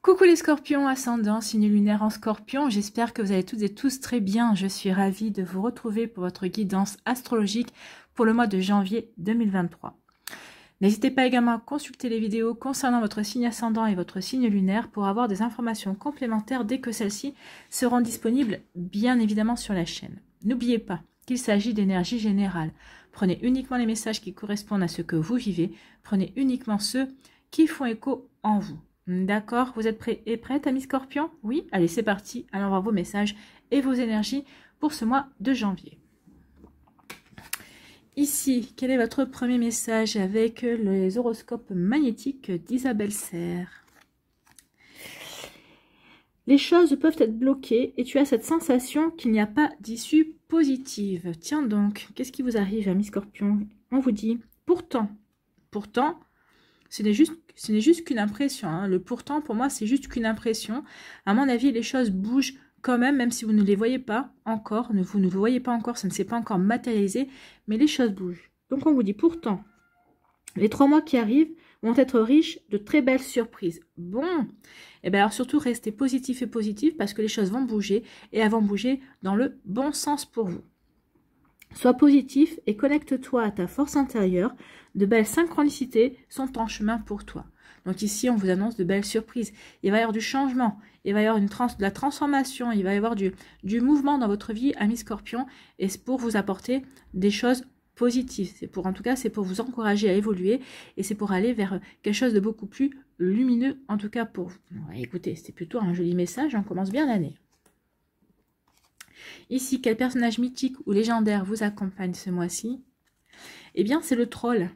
Coucou les scorpions, ascendant, signe lunaire en scorpion, j'espère que vous allez toutes et tous très bien. Je suis ravie de vous retrouver pour votre guidance astrologique pour le mois de janvier 2023. N'hésitez pas également à consulter les vidéos concernant votre signe ascendant et votre signe lunaire pour avoir des informations complémentaires dès que celles-ci seront disponibles, bien évidemment sur la chaîne. N'oubliez pas qu'il s'agit d'énergie générale. Prenez uniquement les messages qui correspondent à ce que vous vivez, prenez uniquement ceux qui font écho en vous. D'accord, vous êtes prêts et prêtes, amis scorpions? Oui? Allez, c'est parti. Allons voir vos messages et vos énergies pour ce mois de janvier. Ici, quel est votre premier message avec les horoscopes magnétiques d'Isabelle Serre? Les choses peuvent être bloquées et tu as cette sensation qu'il n'y a pas d'issue positive. Tiens donc, qu'est-ce qui vous arrive, amis scorpions? On vous dit, pourtant, ce n'est juste qu'une impression. Hein. Le pourtant, pour moi, c'est juste qu'une impression. À mon avis, les choses bougent quand même si vous ne les voyez pas encore. Vous ne le voyez pas encore, ça ne s'est pas encore matérialisé, mais les choses bougent. Donc, on vous dit pourtant, les 3 mois qui arrivent vont être riches de très belles surprises. Bon, et bien alors surtout, restez positif et positif parce que les choses vont bouger et elles vont bouger dans le bon sens pour vous. Sois positif et connecte-toi à ta force intérieure. De belles synchronicités sont en chemin pour toi. Donc ici, on vous annonce de belles surprises. Il va y avoir du changement, il va y avoir de la transformation, il va y avoir du mouvement dans votre vie, amis scorpions, et c'est pour vous apporter des choses positives. En tout cas, c'est pour vous encourager à évoluer et c'est pour aller vers quelque chose de beaucoup plus lumineux, en tout cas pour vous. Ouais, écoutez, c'est plutôt un joli message, on commence bien l'année. Ici, quel personnage mythique ou légendaire vous accompagne ce mois-ci? Eh bien, c'est le troll.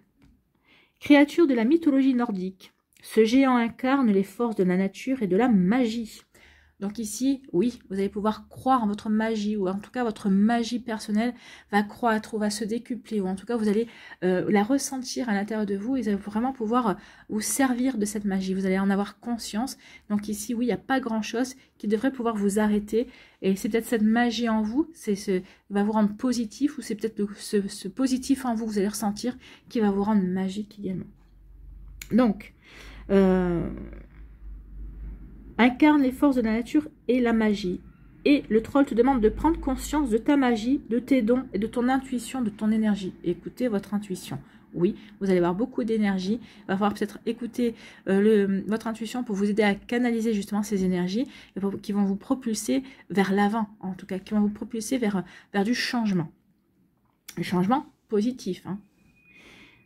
Créature de la mythologie nordique. Ce géant incarne les forces de la nature et de la magie. Donc ici, oui, vous allez pouvoir croire en votre magie, ou en tout cas votre magie personnelle va croître ou va se décupler, ou en tout cas vous allez la ressentir à l'intérieur de vous et vous allez vraiment pouvoir vous servir de cette magie. Vous allez en avoir conscience. Donc ici, oui, il n'y a pas grand-chose qui devrait pouvoir vous arrêter. Et c'est peut-être cette magie en vous, va vous rendre positif, ou c'est peut-être ce positif en vous que vous allez ressentir qui va vous rendre magique également. Donc, incarne les forces de la nature et la magie. Et le troll te demande de prendre conscience de ta magie, de tes dons et de ton intuition, de ton énergie. Écoutez votre intuition. Oui, vous allez avoir beaucoup d'énergie. Il va falloir peut-être écouter votre intuition pour vous aider à canaliser justement ces énergies qui vont vous propulser vers l'avant, en tout cas, qui vont vous propulser vers du changement. Le changement positif. Hein.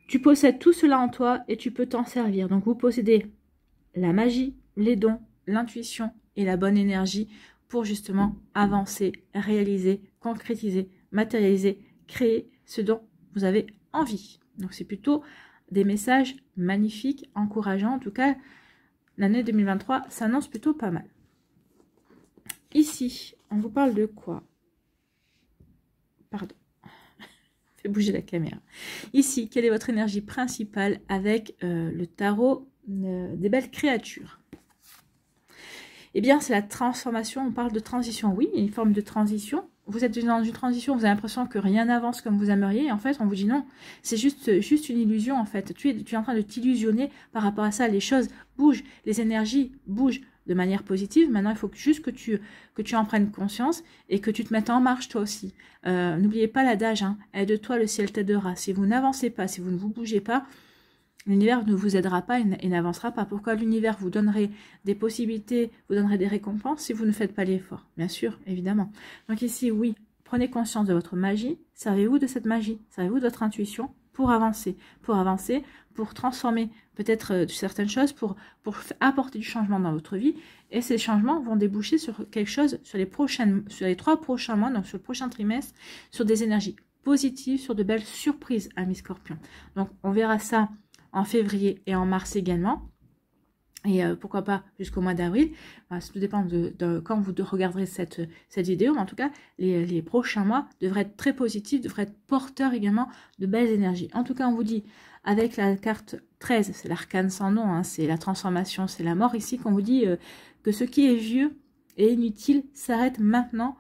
Tu possèdes tout cela en toi et tu peux t'en servir. Donc vous possédez la magie, les dons, l'intuition et la bonne énergie pour justement avancer, réaliser, concrétiser, matérialiser, créer ce dont vous avez envie. Donc c'est plutôt des messages magnifiques, encourageants. En tout cas, l'année 2023 s'annonce plutôt pas mal. Ici, on vous parle de quoi? Pardon. Fais bouger la caméra. Ici, quelle est votre énergie principale avec le tarot des belles créatures? Eh bien, c'est la transformation. On parle de transition. Oui, il y a une forme de transition. Vous êtes dans une transition, vous avez l'impression que rien n'avance comme vous aimeriez. Et en fait, on vous dit non. C'est juste une illusion, en fait. Tu es en train de t'illusionner par rapport à ça. Les choses bougent, les énergies bougent de manière positive. Maintenant, il faut juste que tu en prennes conscience et que tu te mettes en marche, toi aussi. N'oubliez pas l'adage, hein, aide-toi, le ciel t'aidera. Si vous n'avancez pas, si vous ne vous bougez pas, l'univers ne vous aidera pas et n'avancera pas. Pourquoi l'univers vous donnerait des possibilités, vous donnerait des récompenses si vous ne faites pas l'effort? Bien sûr, évidemment. Donc ici, oui, prenez conscience de votre magie. Servez-vous de cette magie. Servez-vous de votre intuition pour avancer. Pour transformer peut-être certaines choses, pour apporter du changement dans votre vie. Et ces changements vont déboucher sur quelque chose sur les 3 prochains mois, donc sur le prochain trimestre, sur des énergies positives, sur de belles surprises, amis scorpions. Donc on verra ça en février et en mars également. Et pourquoi pas jusqu'au mois d'avril. Ça tout dépend de quand vous regarderez cette vidéo. Mais en tout cas, les prochains mois devraient être très positifs, devraient être porteurs également de belles énergies. En tout cas, on vous dit, avec la carte 13, c'est l'arcane sans nom, hein, c'est la transformation, c'est la mort ici, qu'on vous dit que ce qui est vieux et inutile s'arrête maintenant.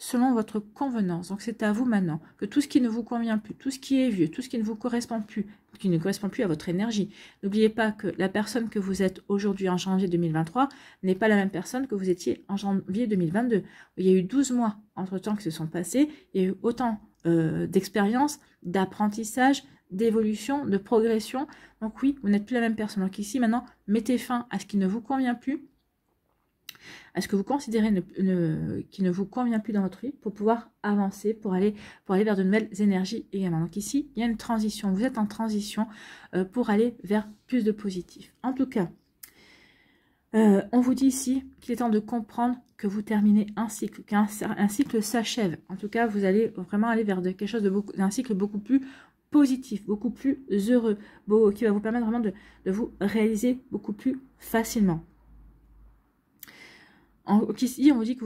selon votre convenance. Donc c'est à vous maintenant que tout ce qui ne vous convient plus, tout ce qui est vieux, tout ce qui ne vous correspond plus, qui ne correspond plus à votre énergie. N'oubliez pas que la personne que vous êtes aujourd'hui en janvier 2023 n'est pas la même personne que vous étiez en janvier 2022. Il y a eu 12 mois entre-temps qui se sont passés, il y a eu autant d'expérience, d'apprentissage, d'évolution, de progression. Donc oui, vous n'êtes plus la même personne. Donc ici, maintenant, mettez fin à ce qui ne vous convient plus, à ce que vous considérez qui ne vous convient plus dans votre vie, pour pouvoir avancer, pour aller vers de nouvelles énergies également. Donc ici, il y a une transition. Vous êtes en transition pour aller vers plus de positif. En tout cas, on vous dit ici qu'il est temps de comprendre que vous terminez un cycle, qu'un cycle s'achève. En tout cas, vous allez vraiment aller vers quelque chose d'un cycle beaucoup plus positif, beaucoup plus heureux, qui va vous permettre vraiment de vous réaliser beaucoup plus facilement. Ici, on vous dit que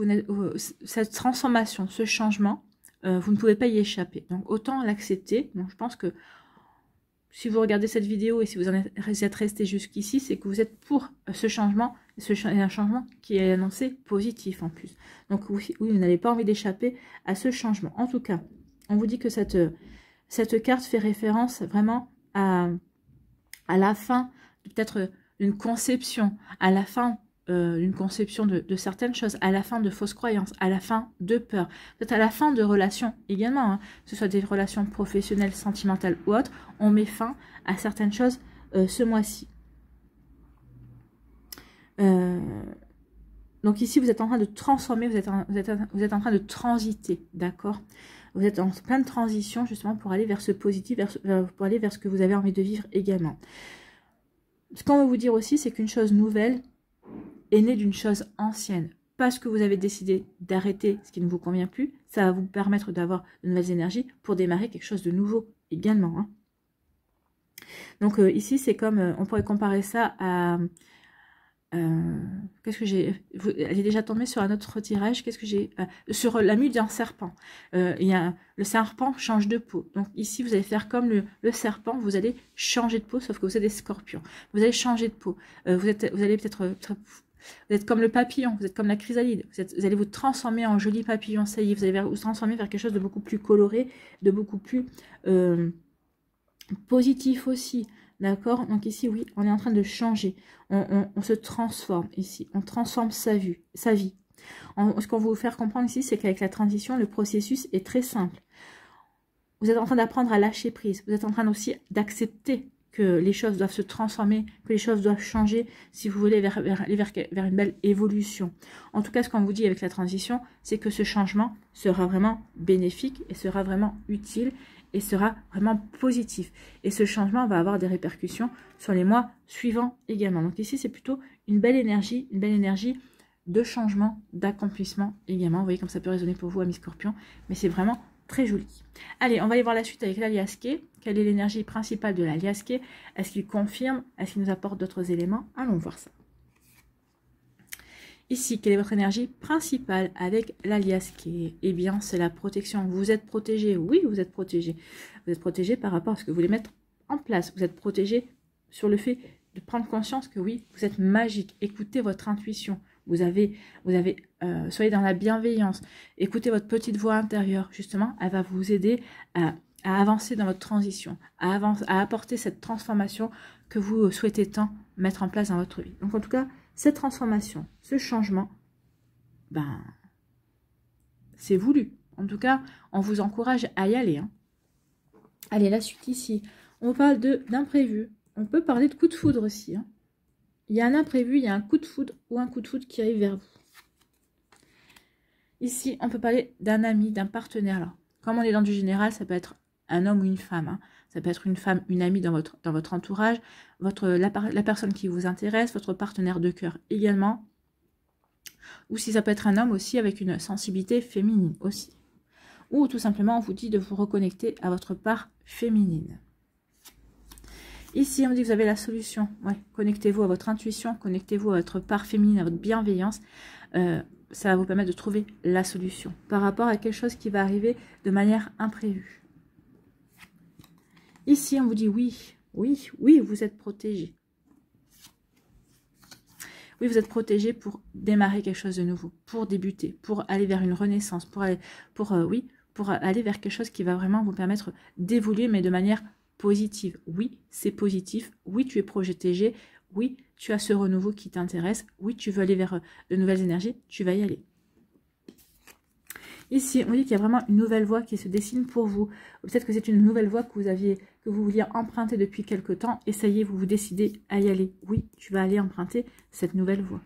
cette transformation, ce changement, vous ne pouvez pas y échapper. Donc, autant l'accepter. Donc, je pense que si vous regardez cette vidéo et si vous êtes resté jusqu'ici, c'est que vous êtes pour ce changement, un changement qui est annoncé positif en plus. Donc, oui, vous n'avez pas envie d'échapper à ce changement. En tout cas, on vous dit que cette carte fait référence vraiment à la fin, peut-être d'une conception, à la fin d'une conception de certaines choses, à la fin de fausses croyances, à la fin de peur, peut-être à la fin de relations également, hein, que ce soit des relations professionnelles, sentimentales ou autres, on met fin à certaines choses ce mois-ci. Donc ici, vous êtes en train de transformer, vous êtes en train de transiter, d'accord? Vous êtes en pleine transition justement pour aller vers ce positif, pour aller vers ce que vous avez envie de vivre également. Ce qu'on veut vous dire aussi, c'est qu'une chose nouvelle est née d'une chose ancienne. Parce que vous avez décidé d'arrêter ce qui ne vous convient plus, ça va vous permettre d'avoir de nouvelles énergies pour démarrer quelque chose de nouveau également. Hein. Donc ici, c'est comme, on pourrait comparer ça à... qu'est-ce que j'ai... Elle est déjà tombée sur un autre tirage. Qu'est-ce que j'ai... sur la mue d'un serpent. Le serpent change de peau. Donc ici, vous allez faire comme le serpent. Vous allez changer de peau, sauf que vous êtes des scorpions. Vous allez changer de peau. Vous allez peut-être... Vous êtes comme le papillon, vous êtes comme la chrysalide. Vous allez vous transformer en joli papillon. Ça y est, vous allez vous transformer vers quelque chose de beaucoup plus coloré, de beaucoup plus positif aussi. D'accord? Donc ici, oui, on est en train de changer. On se transforme ici. On transforme sa vie. Ce qu'on veut vous faire comprendre ici, c'est qu'avec la transition, le processus est très simple. Vous êtes en train d'apprendre à lâcher prise. Vous êtes en train aussi d'accepter que les choses doivent se transformer, que les choses doivent changer si vous voulez aller vers une belle évolution. En tout cas, ce qu'on vous dit avec la transition, c'est que ce changement sera vraiment bénéfique et sera vraiment utile et sera vraiment positif. Et ce changement va avoir des répercussions sur les mois suivants également. Donc ici, c'est plutôt une belle énergie de changement, d'accomplissement également. Vous voyez comme ça peut résonner pour vous, amis scorpions, mais c'est vraiment très joli. Allez, on va aller voir la suite avec l'Aliasqué. Quelle est l'énergie principale de l'Aliasqué? Est-ce qu'il confirme? Est-ce qu'il nous apporte d'autres éléments? Allons voir ça. Ici, quelle est votre énergie principale avec l'Aliasqué? Eh bien, c'est la protection. Vous êtes protégé. Oui, vous êtes protégé. Vous êtes protégé par rapport à ce que vous voulez mettre en place. Vous êtes protégé sur le fait de prendre conscience que oui, vous êtes magique. Écoutez votre intuition. Soyez dans la bienveillance. Écoutez votre petite voix intérieure. Justement, elle va vous aider à avancer dans votre transition, à apporter cette transformation que vous souhaitez tant mettre en place dans votre vie. Donc en tout cas, cette transformation, ce changement, ben, c'est voulu. En tout cas, on vous encourage à y aller. Hein. Allez, la suite ici. On parle d'imprévu. On peut parler de coup de foudre aussi. Hein. Il y a un imprévu, il y a un coup de foudre ou un coup de foudre qui arrive vers vous. Ici, on peut parler d'un ami, d'un partenaire. Là. Comme on est dans du général, ça peut être un homme ou une femme. Hein. Ça peut être une femme, une amie dans votre entourage, la personne qui vous intéresse, votre partenaire de cœur également. Ou si ça peut être un homme aussi avec une sensibilité féminine aussi. Ou tout simplement, on vous dit de vous reconnecter à votre part féminine. Ici, on dit que vous avez la solution. Ouais, connectez-vous à votre intuition, connectez-vous à votre part féminine, à votre bienveillance. Ça va vous permettre de trouver la solution par rapport à quelque chose qui va arriver de manière imprévue. Ici, on vous dit oui, oui, oui, vous êtes protégé. Oui, vous êtes protégé pour démarrer quelque chose de nouveau, pour débuter, pour aller vers une renaissance, pour aller vers quelque chose qui va vraiment vous permettre d'évoluer, mais de manière positive. Oui, c'est positif. Oui, tu es protégé. Oui, tu as ce renouveau qui t'intéresse. Oui, tu veux aller vers de nouvelles énergies. Tu vas y aller. Ici, on dit qu'il y a vraiment une nouvelle voie qui se dessine pour vous. Peut-être que c'est une nouvelle voie que vous vouliez emprunter depuis quelque temps. Et ça y est, vous vous décidez à y aller. Oui, tu vas aller emprunter cette nouvelle voie.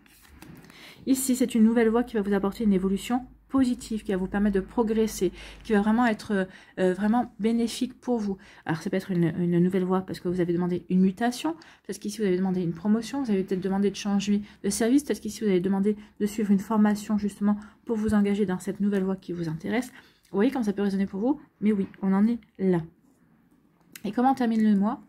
Ici, c'est une nouvelle voie qui va vous apporter une évolution positive, qui va vous permettre de progresser, qui va vraiment être vraiment bénéfique pour vous. Alors, ça peut être une nouvelle voie parce que vous avez demandé une mutation, parce qu'ici, vous avez demandé une promotion, vous avez peut-être demandé de changer de service, parce qu'ici, vous avez demandé de suivre une formation justement pour vous engager dans cette nouvelle voie qui vous intéresse. Vous voyez comme ça peut résonner pour vous? Mais oui, on en est là. Et comment on termine le mois?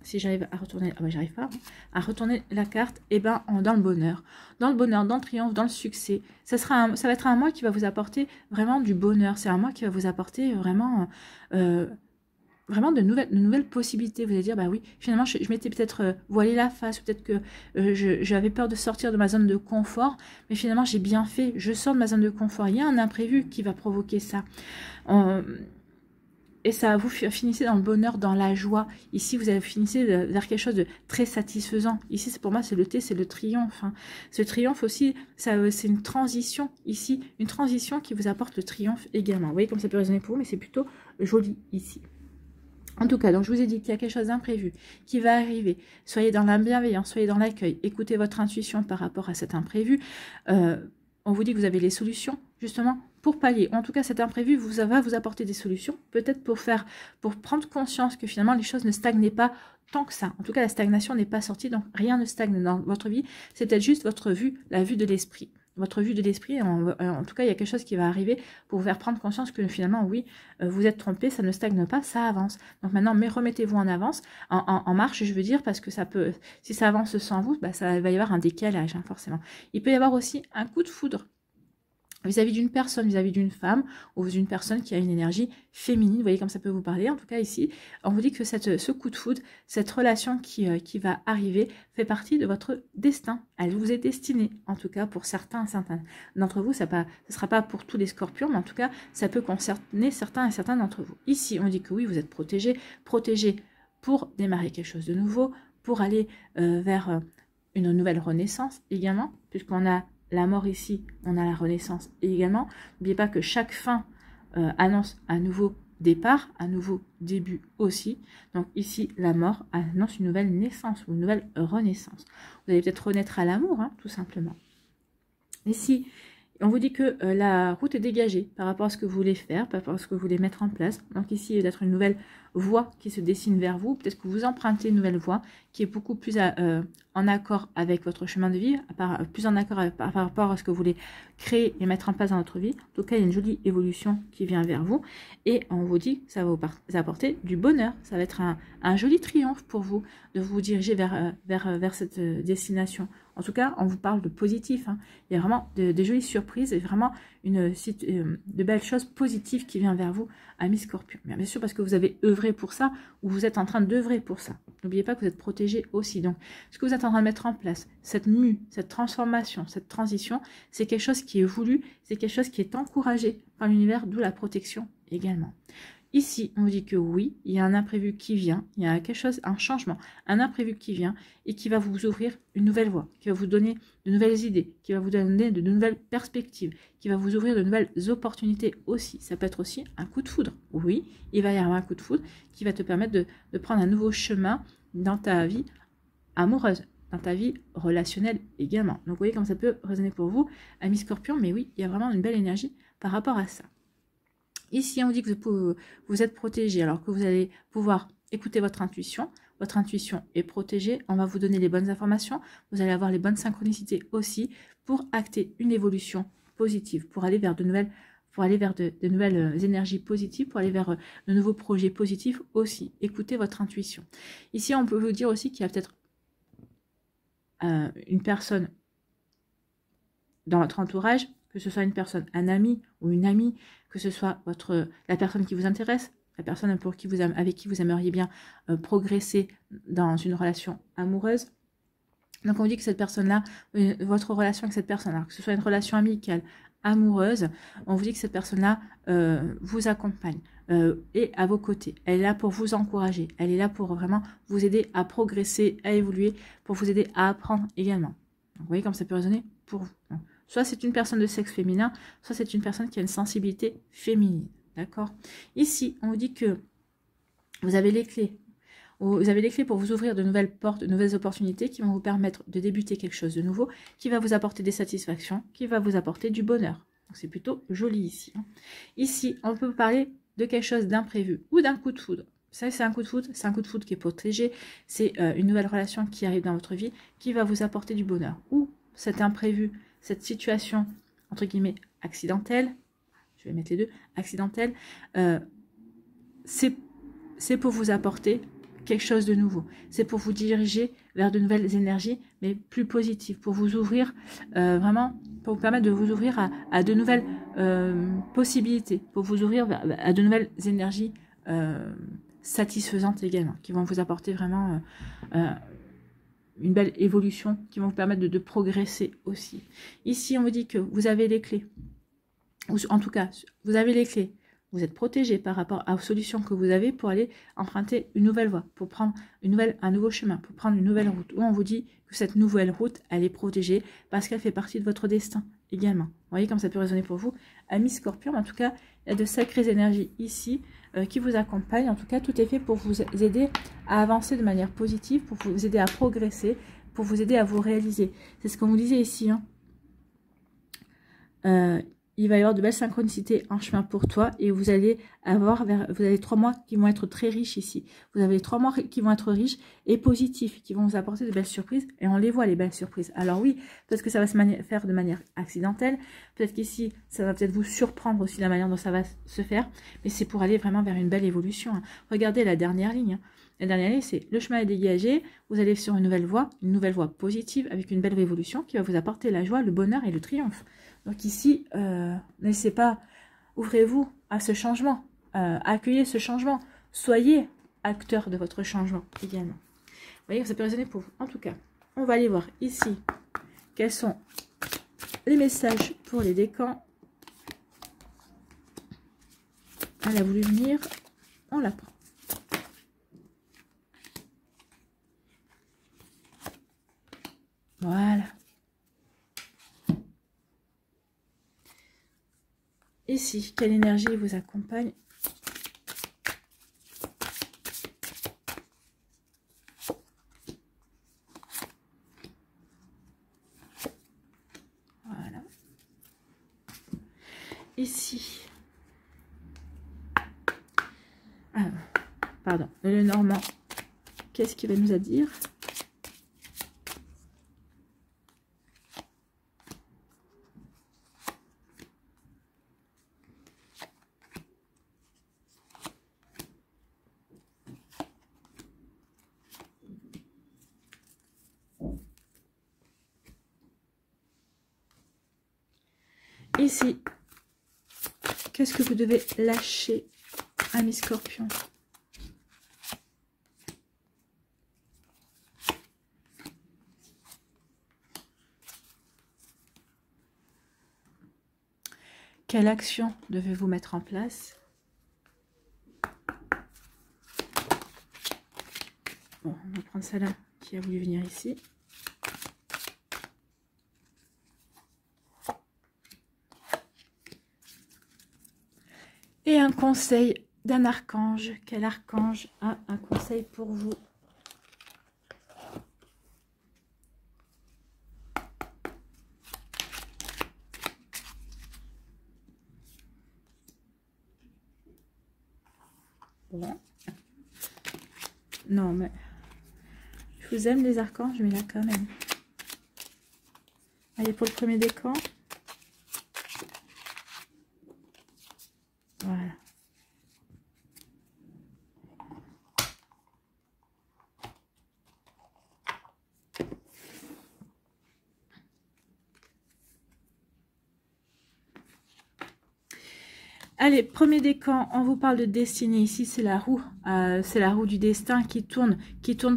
Si j'arrive à retourner, ah ben j'arrive pas, à retourner la carte, et ben dans le bonheur, dans le triomphe, dans le succès. Ça va être un mois qui va vous apporter vraiment du bonheur. C'est un mois qui va vous apporter vraiment, vraiment de nouvelles possibilités. Vous allez dire, bah oui, finalement, je m'étais peut-être voilé la face, peut-être que j'avais peur de sortir de ma zone de confort, mais finalement, j'ai bien fait. Je sors de ma zone de confort. Il y a un imprévu qui va provoquer ça. Et ça, vous finissez dans le bonheur, dans la joie. Ici, vous avez finissez vers quelque chose de très satisfaisant. Ici, pour moi, c'est le thé, c'est le triomphe. Hein. Ce triomphe aussi, c'est une transition. Ici, une transition qui vous apporte le triomphe également. Vous voyez comme ça peut résonner pour vous, mais c'est plutôt joli ici. En tout cas, donc je vous ai dit qu'il y a quelque chose d'imprévu qui va arriver. Soyez dans la bienveillance, soyez dans l'accueil. Écoutez votre intuition par rapport à cet imprévu. On vous dit que vous avez les solutions, justement, pour pallier. En tout cas, cet imprévu va vous apporter des solutions, peut-être pour prendre conscience que finalement, les choses ne stagnaient pas tant que ça. En tout cas, la stagnation n'est pas sortie, donc rien ne stagne dans votre vie. C'est peut-être juste votre vue, la vue de l'esprit. Votre vue de l'esprit, en tout cas, il y a quelque chose qui va arriver pour vous faire prendre conscience que finalement, oui, vous êtes trompé, ça ne stagne pas, ça avance. Donc maintenant, mais remettez-vous en avance, en marche, je veux dire, parce que ça peut, si ça avance sans vous, bah, ça va y avoir un décalage, hein, forcément. Il peut y avoir aussi un coup de foudre vis-à-vis d'une personne, vis-à-vis d'une femme, ou d'une personne qui a une énergie féminine. Vous voyez comme ça peut vous parler. En tout cas, ici, on vous dit que ce coup de foudre, cette relation qui va arriver, fait partie de votre destin. Elle vous est destinée, en tout cas, pour certains d'entre vous. Ce ne sera pas pour tous les scorpions, mais en tout cas, ça peut concerner certains et certains d'entre vous. Ici, on dit que oui, vous êtes protégés pour démarrer quelque chose de nouveau, pour aller vers une nouvelle renaissance également, puisqu'on a la mort ici, on a la renaissance également. N'oubliez pas que chaque fin annonce un nouveau départ, un nouveau début aussi. Donc ici, la mort annonce une nouvelle naissance ou une nouvelle renaissance. Vous allez peut-être renaître à l'amour, hein, tout simplement. Ici, on vous dit que la route est dégagée par rapport à ce que vous voulez faire, par rapport à ce que vous voulez mettre en place. Donc ici, il y a peut-être une nouvelle voie qui se dessine vers vous. Peut-être que vous empruntez une nouvelle voie qui est beaucoup plus en accord avec votre chemin de vie, plus en accord par rapport à ce que vous voulez créer et mettre en place dans votre vie. En tout cas, il y a une jolie évolution qui vient vers vous. Et on vous dit que ça va vous apporter du bonheur. Ça va être un joli triomphe pour vous de vous diriger vers cette destination. En tout cas, on vous parle de positif. Hein. Il y a vraiment des jolies surprises et vraiment de belles choses positives qui viennent vers vous, amis Scorpion. Bien sûr, parce que vous avez œuvré pour ça ou vous êtes en train d'œuvrer pour ça. N'oubliez pas que vous êtes protégé aussi. Donc, ce que vous êtes en train de mettre en place, cette mue, cette transformation, cette transition, c'est quelque chose qui est voulu, c'est quelque chose qui est encouragé par l'univers, d'où la protection également. Ici, on vous dit que oui, il y a un imprévu qui vient, il y a quelque chose, un changement, un imprévu qui vient et qui va vous ouvrir une nouvelle voie, qui va vous donner de nouvelles idées, qui va vous donner de nouvelles perspectives, qui va vous ouvrir de nouvelles opportunités aussi. Ça peut être aussi un coup de foudre. Oui, il va y avoir un coup de foudre qui va te permettre de prendre un nouveau chemin dans ta vie amoureuse, dans ta vie relationnelle également. Donc, vous voyez comme ça peut résonner pour vous, amis Scorpion, mais oui, il y a vraiment une belle énergie par rapport à ça. Ici, on dit que vous êtes protégé, alors que vous allez pouvoir écouter votre intuition. Votre intuition est protégée. On va vous donner les bonnes informations. Vous allez avoir les bonnes synchronicités aussi pour acter une évolution positive, pour aller vers de nouvelles énergies positives, pour aller vers de nouveaux projets positifs aussi. Écoutez votre intuition. Ici, on peut vous dire aussi qu'il y a peut-être une personne dans votre entourage, que ce soit une personne, un ami ou une amie, que ce soit la personne qui vous intéresse, la personne avec qui vous aimeriez bien progresser dans une relation amoureuse. Donc on dit que cette personne-là, votre relation avec cette personne-là, que ce soit une relation amicale, amoureuse, on vous dit que cette personne-là vous accompagne, est à vos côtés. Elle est là pour vous encourager. Elle est là pour vraiment vous aider à progresser, à évoluer, pour vous aider à apprendre également. Donc, vous voyez comme ça peut résonner pour vous. Donc, soit c'est une personne de sexe féminin, soit c'est une personne qui a une sensibilité féminine. D'accord? Ici, on vous dit que vous avez les clés. Vous avez les clés pour vous ouvrir de nouvelles portes, de nouvelles opportunités qui vont vous permettre de débuter quelque chose de nouveau, qui va vous apporter des satisfactions, qui va vous apporter du bonheur. C'est plutôt joli ici. Ici, on peut parler de quelque chose d'imprévu ou d'un coup de foudre. Ça, c'est un coup de foudre, c'est un coup de foudre qui est protégé, c'est une nouvelle relation qui arrive dans votre vie, qui va vous apporter du bonheur. Ou cet imprévu, cette situation, entre guillemets, accidentelle, je vais mettre les deux, accidentelle, c'est pour vous apporter quelque chose de nouveau. C'est pour vous diriger vers de nouvelles énergies, mais plus positives, pour vous ouvrir, vraiment, pour vous permettre de vous ouvrir à de nouvelles possibilités, pour vous ouvrir à de nouvelles énergies satisfaisantes également, qui vont vous apporter vraiment une belle évolution, qui vont vous permettre de progresser aussi. Ici, on vous dit que vous avez les clés, ou en tout cas, vous avez les clés. Vous êtes protégé par rapport aux solutions que vous avez pour aller emprunter une nouvelle voie, pour prendre un nouveau chemin, pour prendre une nouvelle route. Où on vous dit que cette nouvelle route, elle est protégée parce qu'elle fait partie de votre destin également. Vous voyez comme ça peut résonner pour vous. Amis Scorpion, en tout cas, il y a de sacrées énergies ici qui vous accompagnent. En tout cas, tout est fait pour vous aider à avancer de manière positive, pour vous aider à progresser, pour vous aider à vous réaliser. C'est ce qu'on vous disait ici. Il va y avoir de belles synchronicités en chemin pour toi et vous allez avoir, vous avez 3 mois qui vont être très riches ici. Vous avez 3 mois qui vont être riches et positifs, qui vont vous apporter de belles surprises et on les voit les belles surprises. Alors oui, peut-être que ça va se faire de manière accidentelle, peut-être qu'ici ça va peut-être vous surprendre aussi la manière dont ça va se faire, mais c'est pour aller vraiment vers une belle évolution. Regardez la dernière ligne. La dernière ligne, c'est le chemin est dégagé, vous allez sur une nouvelle voie positive avec une belle évolution qui va vous apporter la joie, le bonheur et le triomphe. Donc ici, laissez pas, ouvrez-vous à ce changement, accueillez ce changement, soyez acteur de votre changement également. Vous voyez que ça peut résonner pour vous. En tout cas, on va aller voir ici quels sont les messages pour les décans. Elle a voulu venir, on la prend. Voilà. Ici, quelle énergie vous accompagne? Voilà. Ici. Ah, pardon, le Normand. Qu'est-ce qu'il va nous a dire? Ici, qu'est-ce que vous devez lâcher, amis Scorpion? Quelle action devez-vous mettre en place? Bon, on va prendre celle-là qui a voulu venir ici. Et un conseil d'un archange. Quel archange a un conseil pour vous? Bon. Non, mais je vous aime les archanges, mais là quand même. Allez, pour le premier décan. Voilà. Allez, premier décan, on vous parle de destinée. Ici, c'est la roue du destin qui tourne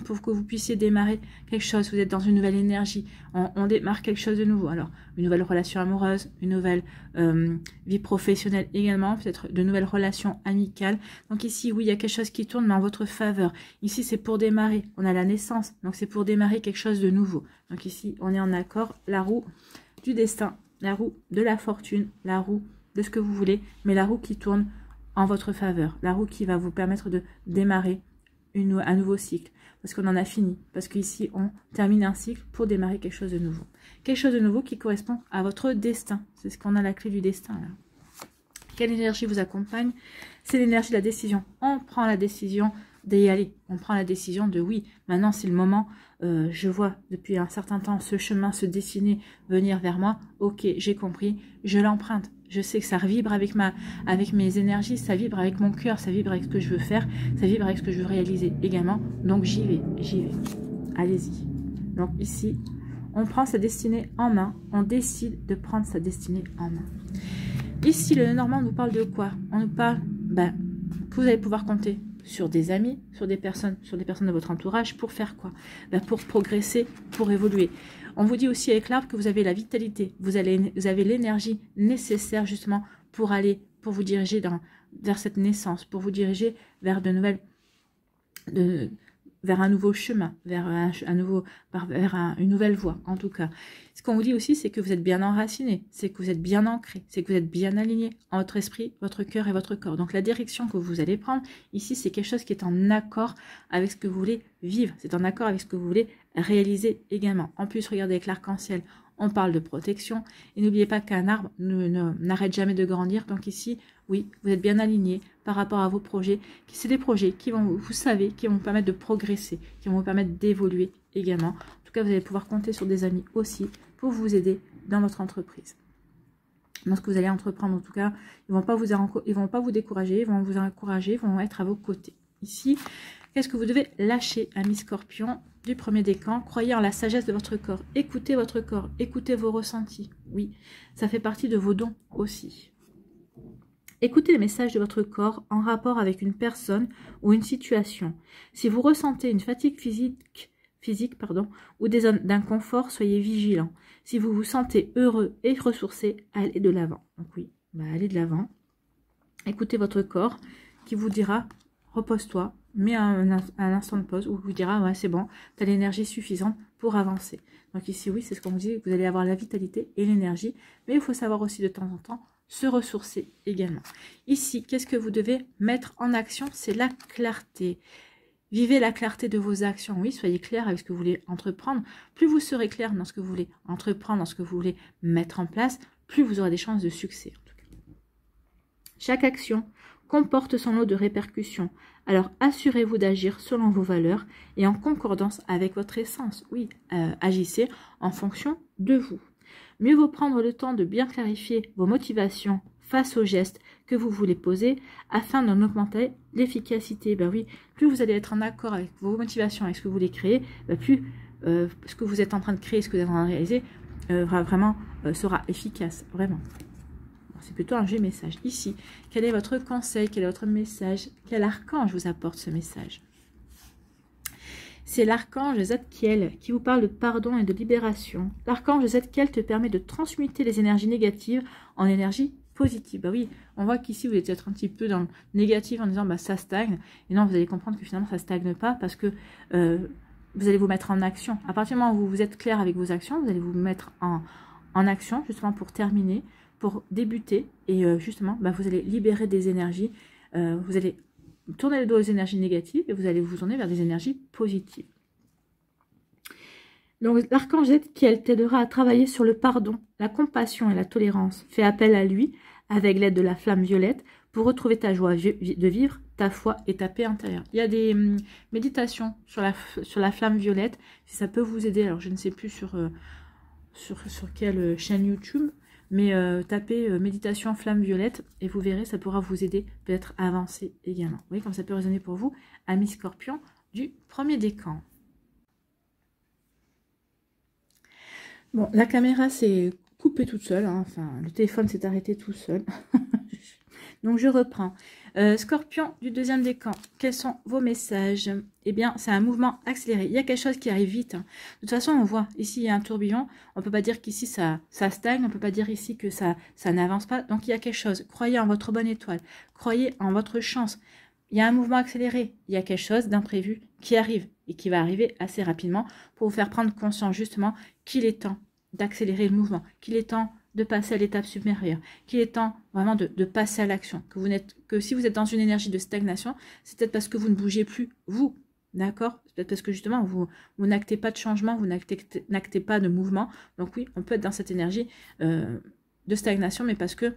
pour que vous puissiez démarrer quelque chose. Vous êtes dans une nouvelle énergie. On démarre quelque chose de nouveau. Alors, une nouvelle relation amoureuse, une nouvelle vie professionnelle également, peut-être de nouvelles relations amicales. Donc ici, oui, il y a quelque chose qui tourne, mais en votre faveur. Ici, c'est pour démarrer. On a la naissance, donc c'est pour démarrer quelque chose de nouveau. Donc ici, on est en accord. La roue du destin, la roue de la fortune, la roue de ce que vous voulez, mais la roue qui tourne en votre faveur, la roue qui va vous permettre de démarrer un nouveau cycle, parce qu'on en a fini, parce qu'ici on termine un cycle pour démarrer quelque chose de nouveau. Quelque chose de nouveau qui correspond à votre destin, c'est ce qu'on a la clé du destin là. Quelle énergie vous accompagne? C'est l'énergie de la décision. On prend la décision d'y aller, on prend la décision de oui, maintenant c'est le moment, je vois depuis un certain temps ce chemin se dessiner, venir vers moi, ok, j'ai compris, je l'emprunte. Je sais que ça vibre avec mes énergies, ça vibre avec mon cœur, ça vibre avec ce que je veux faire, ça vibre avec ce que je veux réaliser également. Donc j'y vais. Allez-y. Donc ici, on prend sa destinée en main, on décide de prendre sa destinée en main. Ici, le Normand nous parle de quoi? On nous parle que vous allez pouvoir compter sur des amis, sur des personnes de votre entourage, pour faire quoi? Pour progresser, pour évoluer. On vous dit aussi avec l'arbre que vous avez la vitalité, vous avez l'énergie nécessaire justement pour vous diriger vers cette naissance, pour vous diriger vers vers un nouveau chemin, vers une nouvelle voie en tout cas. Ce qu'on vous dit aussi, c'est que vous êtes bien enraciné, c'est que vous êtes bien ancré, c'est que vous êtes bien aligné en votre esprit, votre cœur et votre corps. Donc la direction que vous allez prendre ici, c'est quelque chose qui est en accord avec ce que vous voulez vivre, c'est en accord avec ce que vous voulez réaliser également. En plus, regardez avec l'arc-en-ciel, on parle de protection. Et n'oubliez pas qu'un arbre n'arrête jamais de grandir. Donc ici, oui, vous êtes bien aligné par rapport à vos projets. C'est des projets qui vont, vous savez, qui vont vous permettre de progresser, qui vont vous permettre d'évoluer également. En tout cas, vous allez pouvoir compter sur des amis aussi pour vous aider dans votre entreprise. Dans ce que vous allez entreprendre, en tout cas, ils vont pas vous décourager, ils vont vous encourager, ils vont être à vos côtés. Ici, qu'est-ce que vous devez lâcher, ami Scorpion, du premier décan? Croyez en la sagesse de votre corps. Écoutez votre corps, écoutez vos ressentis. Oui, ça fait partie de vos dons aussi. Écoutez les messages de votre corps en rapport avec une personne ou une situation. Si vous ressentez une fatigue physique ou des zones d'inconfort, soyez vigilant. Si vous vous sentez heureux et ressourcé, allez de l'avant. Donc oui, allez de l'avant. Écoutez votre corps qui vous dira, repose-toi, mets un instant de pause, ou vous dira, ouais c'est bon, tu as l'énergie suffisante pour avancer. Donc ici, oui, c'est ce qu'on vous dit, vous allez avoir la vitalité et l'énergie, mais il faut savoir aussi de temps en temps se ressourcer également. Ici, qu'est-ce que vous devez mettre en action? C'est la clarté. Vivez la clarté de vos actions. Oui, soyez clair avec ce que vous voulez entreprendre. Plus vous serez clair dans ce que vous voulez entreprendre, dans ce que vous voulez mettre en place, plus vous aurez des chances de succès. En tout cas. Chaque action comporte son lot de répercussions. Alors, assurez-vous d'agir selon vos valeurs et en concordance avec votre essence. Oui, agissez en fonction de vous. Mieux vaut prendre le temps de bien clarifier vos motivations face aux gestes que vous voulez poser afin d'en augmenter l'efficacité. Ben oui, plus vous allez être en accord avec vos motivations, avec ce que vous voulez créer, plus ce que vous êtes en train de créer, ce que vous êtes en train de réaliser, sera efficace, vraiment. C'est plutôt un jeu message. Ici, quel est votre conseil, quel est votre message? Quel archange vous apporte ce message? C'est l'archange Zadkiel qui vous parle de pardon et de libération. L'archange Zadkiel te permet de transmuter les énergies négatives en énergie positive. Bah oui, on voit qu'ici vous êtes peut-être un petit peu dans le négatif en disant ça stagne. Et non, vous allez comprendre que finalement ça stagne pas parce que vous allez vous mettre en action. À partir du moment où vous êtes clair avec vos actions, vous allez vous mettre en action justement pour terminer, pour débuter et justement vous allez libérer des énergies, vous allez tourner le dos aux énergies négatives et vous allez vous tourner vers des énergies positives. Donc l'archange Zadkiel t'aidera à travailler sur le pardon, la compassion et la tolérance. Fais appel à lui avec l'aide de la flamme violette pour retrouver ta joie de vivre, ta foi et ta paix intérieure. Il y a des méditations sur la flamme violette, si ça peut vous aider. Alors je ne sais plus sur quelle chaîne YouTube, mais tapez méditation flamme violette et vous verrez, ça pourra vous aider peut-être à avancer également. Vous voyez comme ça peut résonner pour vous, amis Scorpion du premier décan. Bon, la caméra s'est coupée toute seule, hein. Enfin, le téléphone s'est arrêté tout seul. Donc, je reprends. Scorpion du deuxième décan, quels sont vos messages? Eh bien, c'est un mouvement accéléré. Il y a quelque chose qui arrive vite. De toute façon, on voit, ici, il y a un tourbillon. On ne peut pas dire qu'ici, ça stagne. On ne peut pas dire ici que ça n'avance pas. Donc, il y a quelque chose. Croyez en votre bonne étoile. Croyez en votre chance. Il y a un mouvement accéléré. Il y a quelque chose d'imprévu qui arrive et qui va arriver assez rapidement pour vous faire prendre conscience, justement, qu'il est temps d'accélérer le mouvement, qu'il est temps de passer à l'étape supérieure, qu'il est temps vraiment de passer à l'action, que si vous êtes dans une énergie de stagnation, c'est peut-être parce que vous ne bougez plus, vous, d'accord? C'est peut-être parce que justement, vous n'actez pas de changement, vous n'actez pas de mouvement, donc oui, on peut être dans cette énergie de stagnation, mais parce que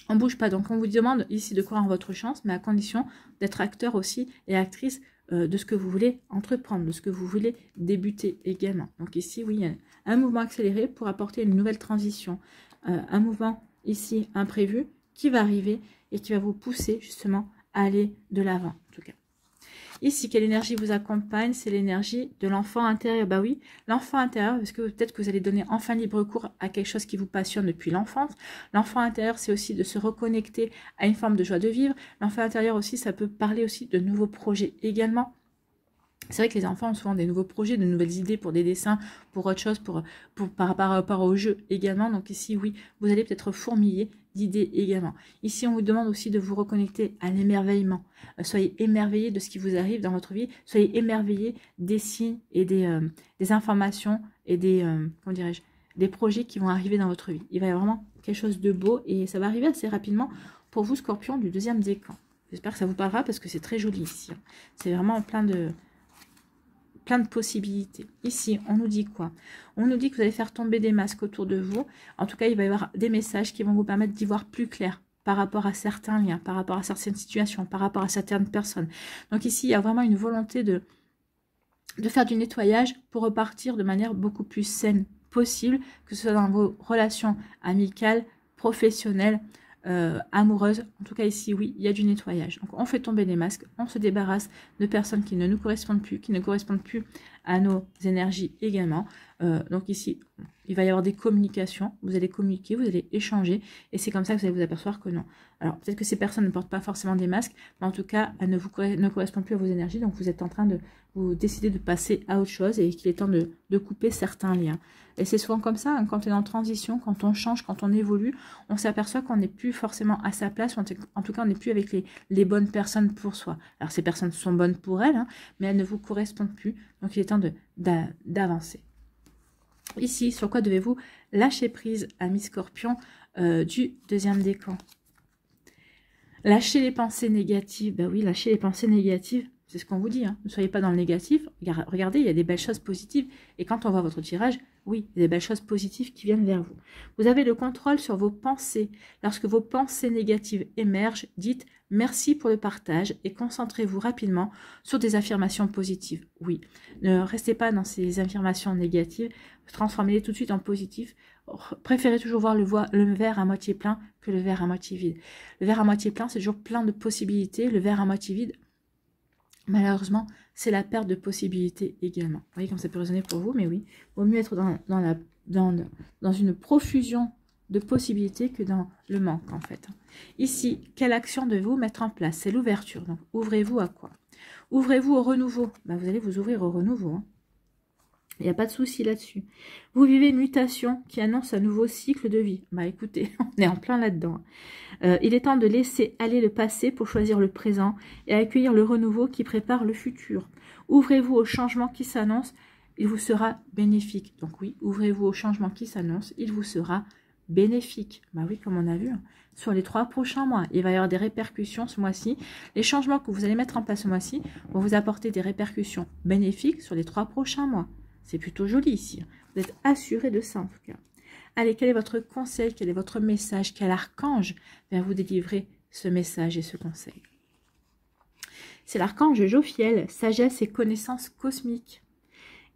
on ne bouge pas. Donc on vous demande ici de croire en votre chance, mais à condition d'être acteur aussi et actrice de ce que vous voulez entreprendre, de ce que vous voulez débuter également. Donc ici, oui, il y a un mouvement accéléré pour apporter une nouvelle transition. Un mouvement ici imprévu qui va arriver et qui va vous pousser justement à aller de l'avant, en tout cas. Ici, quelle énergie vous accompagne? C'est l'énergie de l'enfant intérieur. Bah oui, l'enfant intérieur, parce que peut-être que vous allez donner enfin libre cours à quelque chose qui vous passionne depuis l'enfance. L'enfant intérieur, c'est aussi de se reconnecter à une forme de joie de vivre. L'enfant intérieur aussi, ça peut parler aussi de nouveaux projets également. C'est vrai que les enfants ont souvent des nouveaux projets, de nouvelles idées pour des dessins, pour autre chose, par rapport au jeu également. Donc ici, oui, vous allez peut-être fourmiller d'idées également. Ici, on vous demande aussi de vous reconnecter à l'émerveillement. Soyez émerveillés de ce qui vous arrive dans votre vie. Soyez émerveillés des signes et des informations et comment dirais-je, des projets qui vont arriver dans votre vie. Il va y avoir vraiment quelque chose de beau et ça va arriver assez rapidement pour vous, Scorpion, du deuxième décan. J'espère que ça vous parlera parce que c'est très joli ici. C'est vraiment plein de possibilités. Ici, on nous dit quoi? On nous dit que vous allez faire tomber des masques autour de vous. En tout cas, il va y avoir des messages qui vont vous permettre d'y voir plus clair par rapport à certains liens, par rapport à certaines situations, par rapport à certaines personnes. Donc ici, il y a vraiment une volonté de faire du nettoyage pour repartir de manière beaucoup plus saine possible, que ce soit dans vos relations amicales, professionnelles, amoureuse. En tout cas ici, oui, il y a du nettoyage. Donc on fait tomber les masques, on se débarrasse de personnes qui ne nous correspondent plus, qui ne correspondent plus à nos énergies également. Donc ici, il va y avoir des communications, vous allez communiquer, vous allez échanger, et c'est comme ça que vous allez vous apercevoir que non. Alors peut-être que ces personnes ne portent pas forcément des masques, mais en tout cas, elles ne correspondent plus à vos énergies, donc vous êtes en train de vous décider de passer à autre chose, et qu'il est temps de couper certains liens. Et c'est souvent comme ça, hein, quand on est en transition, quand on change, quand on évolue, on s'aperçoit qu'on n'est plus forcément à sa place, ou en tout cas on n'est plus avec les bonnes personnes pour soi. Alors ces personnes sont bonnes pour elles, hein, mais elles ne vous correspondent plus, donc il est temps d'avancer. Ici, sur quoi devez-vous lâcher prise, ami Scorpion, du deuxième décan? Lâcher les pensées négatives. Ben oui, lâcher les pensées négatives, c'est ce qu'on vous dit. Hein. Ne soyez pas dans le négatif. Regardez, il y a des belles choses positives. Et quand on voit votre tirage, oui, il y a des belles choses positives qui viennent vers vous. Vous avez le contrôle sur vos pensées. Lorsque vos pensées négatives émergent, dites « merci pour le partage » et concentrez-vous rapidement sur des affirmations positives. Oui, ne restez pas dans ces affirmations négatives. Transformez-les tout de suite en positif. Préférez toujours voir le verre à moitié plein que le verre à moitié vide. Le verre à moitié plein, c'est toujours plein de possibilités. Le verre à moitié vide, malheureusement, c'est la perte de possibilités également. Vous voyez comme ça peut résonner pour vous, mais oui, il vaut mieux être dans une profusion de possibilités que dans le manque, en fait. Ici, quelle action devez-vous mettre en place? C'est l'ouverture. Donc, ouvrez-vous à quoi? Ouvrez-vous au renouveau. Ben, vous allez vous ouvrir au renouveau, hein. Il n'y a pas de souci là-dessus. Vous vivez une mutation qui annonce un nouveau cycle de vie. Bah écoutez, on est en plein là-dedans. Il est temps de laisser aller le passé pour choisir le présent et accueillir le renouveau qui prépare le futur. Ouvrez-vous au changement qui s'annonce, il vous sera bénéfique. Donc oui, ouvrez-vous au changement qui s'annonce, il vous sera bénéfique. Bah oui, comme on a vu, hein. Sur les 3 prochains mois, il va y avoir des répercussions ce mois-ci. Les changements que vous allez mettre en place ce mois-ci vont vous apporter des répercussions bénéfiques sur les 3 prochains mois. C'est plutôt joli ici. Vous êtes assuré de ça en tout cas. Allez, quel est votre conseil? Quel est votre message? Quel archange vient vous délivrer ce message et ce conseil? C'est l'archange Jophiel, sagesse et connaissance cosmique.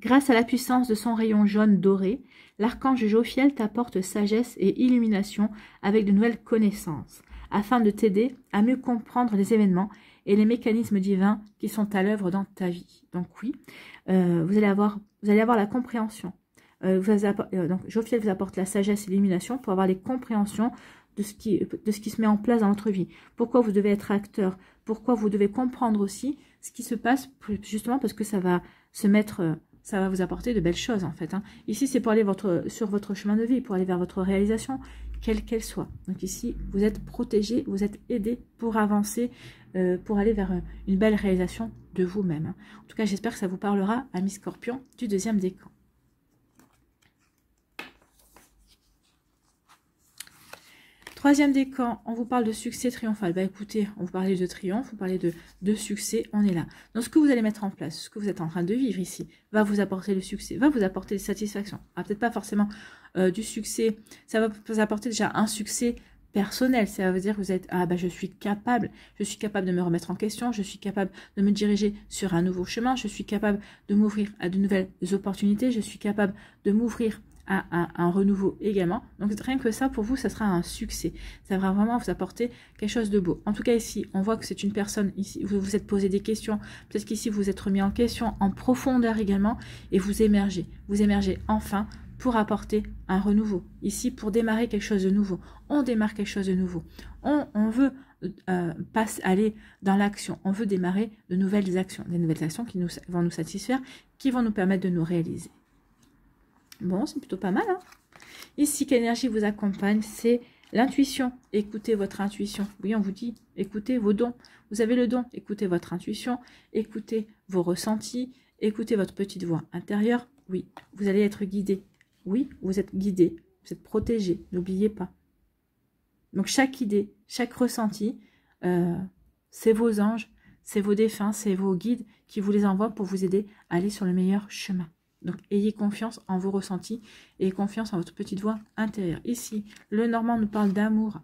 Grâce à la puissance de son rayon jaune doré, l'archange Jophiel t'apporte sagesse et illumination avec de nouvelles connaissances, afin de t'aider à mieux comprendre les événements et les mécanismes divins qui sont à l'œuvre dans ta vie. Donc oui, vous allez avoir la compréhension. Donc Jophiel vous apporte la sagesse et l'illumination pour avoir les compréhensions de ce qui se met en place dans votre vie. Pourquoi vous devez être acteur. Pourquoi vous devez comprendre aussi ce qui se passe, justement parce que ça va se mettre... ça va vous apporter de belles choses en fait. Hein. Ici, c'est pour aller sur votre chemin de vie, pour aller vers votre réalisation, quelle qu'elle soit. Donc ici, vous êtes protégé, vous êtes aidé pour avancer, pour aller vers une belle réalisation de vous-même. Hein. En tout cas, j'espère que ça vous parlera, amis Scorpion, du deuxième décan. Troisième décan, on vous parle de succès triomphal. Bah écoutez, on vous parlait de triomphe, vous parlez de succès, on est là. Donc ce que vous allez mettre en place, ce que vous êtes en train de vivre ici, va vous apporter le succès, va vous apporter des satisfactions. Ah, peut-être pas forcément du succès, ça va vous apporter déjà un succès personnel. Ça veut dire que vous êtes, ah bah je suis capable de me remettre en question, je suis capable de me diriger sur un nouveau chemin, je suis capable de m'ouvrir à de nouvelles opportunités, je suis capable de m'ouvrir à un renouveau également. Donc rien que ça, pour vous, ça sera un succès. Ça va vraiment vous apporter quelque chose de beau. En tout cas, ici, on voit que c'est une personne, ici, vous vous êtes posé des questions. Peut-être qu'ici, vous vous êtes remis en question, en profondeur également, et vous émergez. Vous émergez enfin pour apporter un renouveau. Ici, pour démarrer quelque chose de nouveau. On démarre quelque chose de nouveau. On veut aller dans l'action. On veut démarrer de nouvelles actions. Des nouvelles actions qui vont nous satisfaire, qui vont nous permettre de nous réaliser. Bon, c'est plutôt pas mal. Hein. Ici, quelle énergie vous accompagne? C'est l'intuition. Écoutez votre intuition. Oui, on vous dit, écoutez vos dons. Vous avez le don. Écoutez votre intuition. Écoutez vos ressentis. Écoutez votre petite voix intérieure. Oui, vous allez être guidé. Oui, vous êtes guidé. Vous êtes protégé. N'oubliez pas. Donc, chaque idée, chaque ressenti, c'est vos anges, c'est vos défunts, c'est vos guides qui vous les envoient pour vous aider à aller sur le meilleur chemin. Donc, ayez confiance en vos ressentis et confiance en votre petite voix intérieure. Ici, le Normand nous parle d'amour.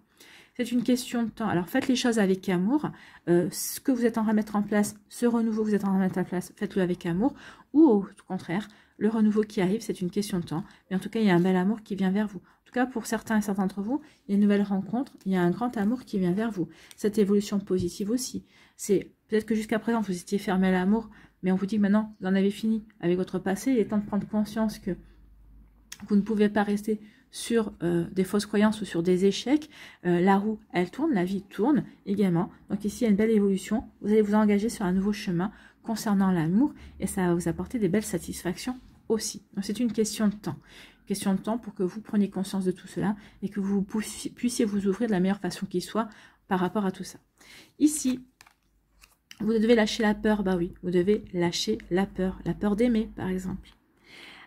C'est une question de temps. Alors, faites les choses avec amour. Ce que vous êtes en train de mettre en place, ce renouveau que vous êtes en train de mettre en place, faites-le avec amour. Ou au contraire, le renouveau qui arrive, c'est une question de temps. Mais en tout cas, il y a un bel amour qui vient vers vous. En tout cas, pour certains et certains d'entre vous, il y a une nouvelle rencontre. Il y a un grand amour qui vient vers vous. Cette évolution positive aussi. C'est peut-être que jusqu'à présent, vous étiez fermé à l'amour. Mais on vous dit que maintenant, vous en avez fini avec votre passé. Il est temps de prendre conscience que vous ne pouvez pas rester sur des fausses croyances ou sur des échecs. La roue, elle tourne, la vie tourne également. Donc ici, il y a une belle évolution. Vous allez vous engager sur un nouveau chemin concernant l'amour et ça va vous apporter des belles satisfactions aussi. Donc c'est une question de temps. Question de temps pour que vous preniez conscience de tout cela et que vous puissiez vous ouvrir de la meilleure façon qui soit par rapport à tout ça. Ici, vous devez lâcher la peur, bah oui, vous devez lâcher la peur d'aimer par exemple.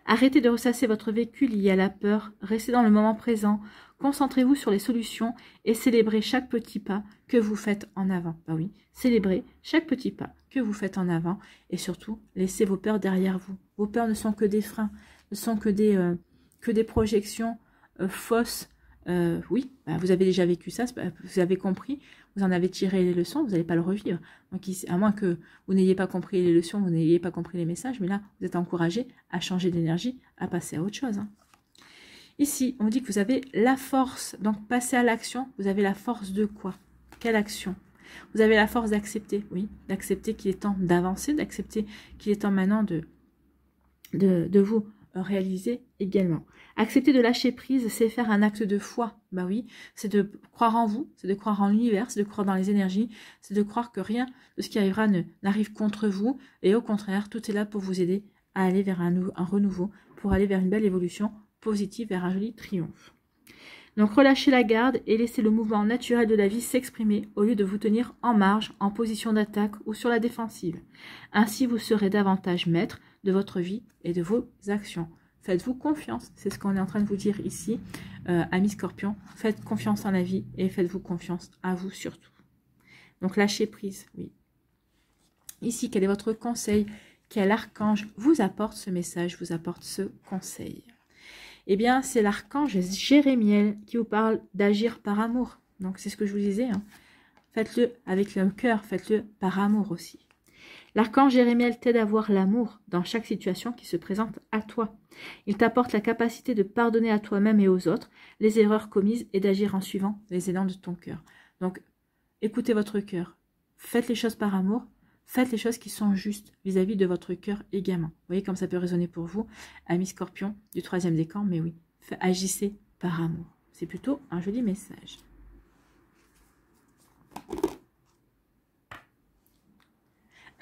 Arrêtez de ressasser votre vécu lié à la peur, restez dans le moment présent, concentrez-vous sur les solutions et célébrez chaque petit pas que vous faites en avant. Bah oui, célébrez chaque petit pas que vous faites en avant et surtout, laissez vos peurs derrière vous. Vos peurs ne sont que des freins, ne sont que des projections fausses. Oui, bah vous avez déjà vécu ça, vous avez compris, vous en avez tiré les leçons, vous n'allez pas le revivre. Donc, à moins que vous n'ayez pas compris les leçons, vous n'ayez pas compris les messages, mais là, vous êtes encouragé à changer d'énergie, à passer à autre chose. Hein. Ici, on dit que vous avez la force, donc passez à l'action. Vous avez la force de quoi? Quelle action? Vous avez la force d'accepter, oui, d'accepter qu'il est temps d'avancer, d'accepter qu'il est temps maintenant de vous réaliser également. Accepter de lâcher prise, c'est faire un acte de foi. Bah oui, c'est de croire en vous, c'est de croire en l'univers, c'est de croire dans les énergies, c'est de croire que rien de ce qui arrivera n'arrive contre vous. Et au contraire, tout est là pour vous aider à aller vers un renouveau, pour aller vers une belle évolution positive, vers un joli triomphe. Donc relâchez la garde et laissez le mouvement naturel de la vie s'exprimer au lieu de vous tenir en marge, en position d'attaque ou sur la défensive. Ainsi, vous serez davantage maître de votre vie et de vos actions. Faites-vous confiance, c'est ce qu'on est en train de vous dire ici, amis Scorpion. Faites confiance en la vie et faites-vous confiance à vous surtout. Donc lâchez prise, oui. Ici, quel est votre conseil? Quel archange vous apporte ce message, vous apporte ce conseil? Eh bien, c'est l'archange Jérémiel qui vous parle d'agir par amour. Donc, c'est ce que je vous disais. Hein. Faites-le avec le cœur, faites-le par amour aussi. L'archange Jérémiel t'aide à voir l'amour dans chaque situation qui se présente à toi. Il t'apporte la capacité de pardonner à toi-même et aux autres les erreurs commises et d'agir en suivant les élans de ton cœur. Donc, écoutez votre cœur. Faites les choses par amour. Faites les choses qui sont justes vis-à-vis de votre cœur également. Vous voyez comme ça peut résonner pour vous, amis Scorpion du 3e décan, mais oui, agissez par amour. C'est plutôt un joli message.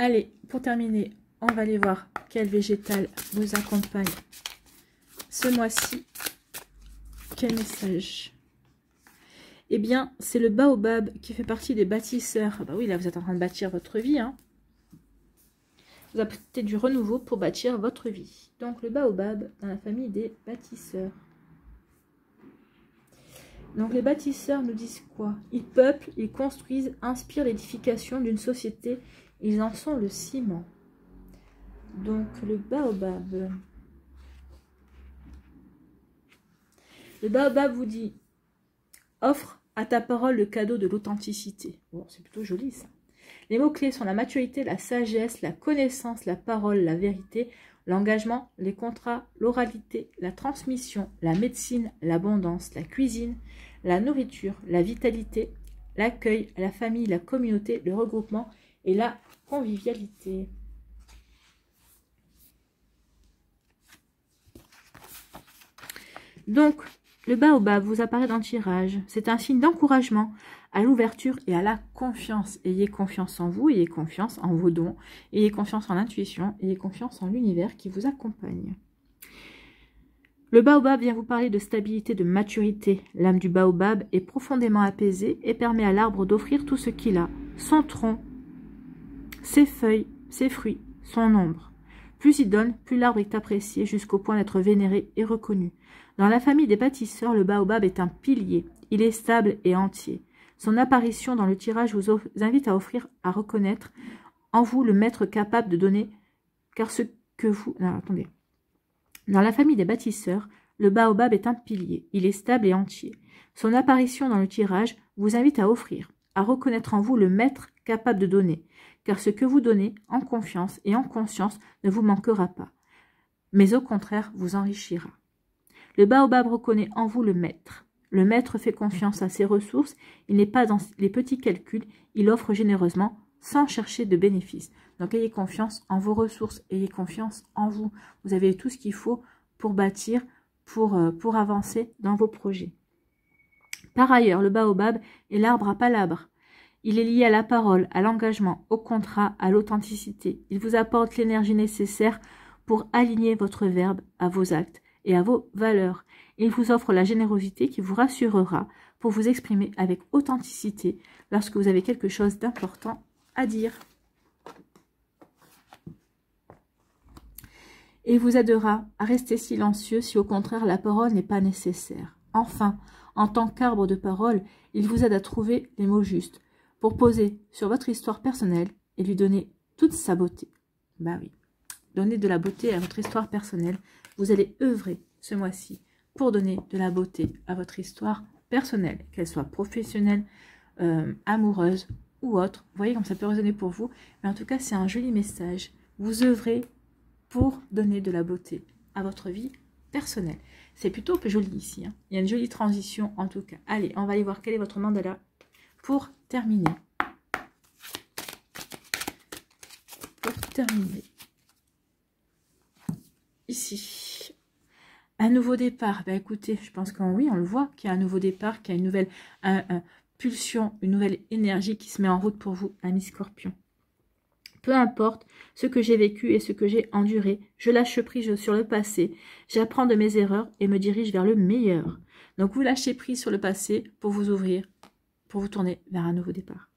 Allez, pour terminer, on va aller voir quel végétal vous accompagne ce mois-ci. Quel message? Eh bien, c'est le baobab qui fait partie des bâtisseurs. Ah bah oui, là, vous êtes en train de bâtir votre vie. Hein. Vous apportez du renouveau pour bâtir votre vie. Donc, le baobab dans la famille des bâtisseurs. Donc, les bâtisseurs nous disent quoi? Ils peuplent, ils construisent, inspirent l'édification d'une société. Ils en sont le ciment. Donc, le baobab. Le baobab vous dit, offre à ta parole le cadeau de l'authenticité. Bon, c'est plutôt joli ça. Les mots-clés sont la maturité, la sagesse, la connaissance, la parole, la vérité, l'engagement, les contrats, l'oralité, la transmission, la médecine, l'abondance, la cuisine, la nourriture, la vitalité, l'accueil, la famille, la communauté, le regroupement et la convivialité. Donc, le baobab vous apparaît dans le tirage. C'est un signe d'encouragement à l'ouverture et à la confiance. Ayez confiance en vous, ayez confiance en vos dons, ayez confiance en l'intuition, ayez confiance en l'univers qui vous accompagne. Le baobab vient vous parler de stabilité, de maturité. L'âme du baobab est profondément apaisée et permet à l'arbre d'offrir tout ce qu'il a. Son tronc, ses feuilles, ses fruits, son ombre. Plus il donne, plus l'arbre est apprécié jusqu'au point d'être vénéré et reconnu. Dans la famille des bâtisseurs, le baobab est un pilier. Il est stable et entier. Son apparition dans le tirage vous invite à offrir, à reconnaître en vous le maître capable de donner, car ce que vous... Non, attendez. Dans la famille des bâtisseurs, le baobab est un pilier. Il est stable et entier. Son apparition dans le tirage vous invite à offrir, à reconnaître en vous le maître capable de donner, car ce que vous donnez en confiance et en conscience ne vous manquera pas, mais au contraire vous enrichira. Le baobab reconnaît en vous le maître. Le maître fait confiance à ses ressources, il n'est pas dans les petits calculs, il offre généreusement sans chercher de bénéfices. Donc ayez confiance en vos ressources, ayez confiance en vous. Vous avez tout ce qu'il faut pour bâtir, pour avancer dans vos projets. Par ailleurs, le baobab est l'arbre à palabres. Il est lié à la parole, à l'engagement, au contrat, à l'authenticité. Il vous apporte l'énergie nécessaire pour aligner votre verbe à vos actes et à vos valeurs. Il vous offre la générosité qui vous rassurera pour vous exprimer avec authenticité lorsque vous avez quelque chose d'important à dire. Et il vous aidera à rester silencieux si au contraire la parole n'est pas nécessaire. Enfin, en tant qu'arbre de parole, il vous aide à trouver les mots justes pour poser sur votre histoire personnelle et lui donner toute sa beauté. Bah oui, donnez de la beauté à votre histoire personnelle. Vous allez œuvrer ce mois-ci pour donner de la beauté à votre histoire personnelle, qu'elle soit professionnelle, amoureuse ou autre. Vous voyez comme ça peut résonner pour vous. Mais en tout cas, c'est un joli message. Vous œuvrez pour donner de la beauté à votre vie personnelle. C'est plutôt joli ici. Hein. Il y a une jolie transition en tout cas. Allez, on va aller voir quel est votre mandala pour terminer. Pour terminer. Ici. Un nouveau départ. Ben écoutez, je pense qu'on oui, on le voit qu'il y a un nouveau départ, qu'il y a une nouvelle pulsion, une nouvelle énergie qui se met en route pour vous, ami Scorpion. Peu importe ce que j'ai vécu et ce que j'ai enduré, je lâche prise sur le passé, j'apprends de mes erreurs et me dirige vers le meilleur. Donc vous lâchez prise sur le passé pour vous ouvrir, pour vous tourner vers un nouveau départ.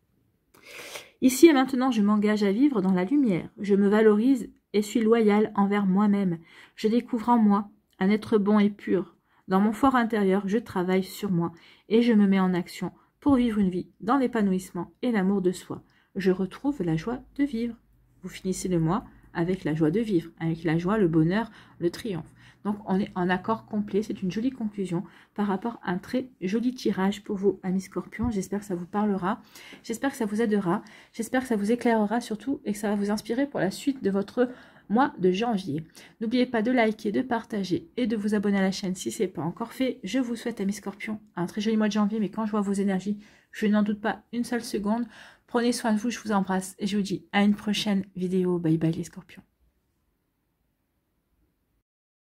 Ici et maintenant, je m'engage à vivre dans la lumière. Je me valorise et suis loyale envers moi-même. Je découvre en moi un être bon et pur. Dans mon fort intérieur, je travaille sur moi et je me mets en action pour vivre une vie dans l'épanouissement et l'amour de soi. Je retrouve la joie de vivre. Vous finissez le mois avec la joie de vivre, avec la joie, le bonheur, le triomphe. Donc, on est en accord complet. C'est une jolie conclusion par rapport à un très joli tirage pour vous, amis Scorpions. J'espère que ça vous parlera. J'espère que ça vous aidera. J'espère que ça vous éclairera surtout et que ça va vous inspirer pour la suite de votre mois de janvier. N'oubliez pas de liker, de partager et de vous abonner à la chaîne si ce n'est pas encore fait. Je vous souhaite, amis Scorpions, un très joli mois de janvier. Mais quand je vois vos énergies, je n'en doute pas une seule seconde. Prenez soin de vous, je vous embrasse et je vous dis à une prochaine vidéo. Bye bye les Scorpions.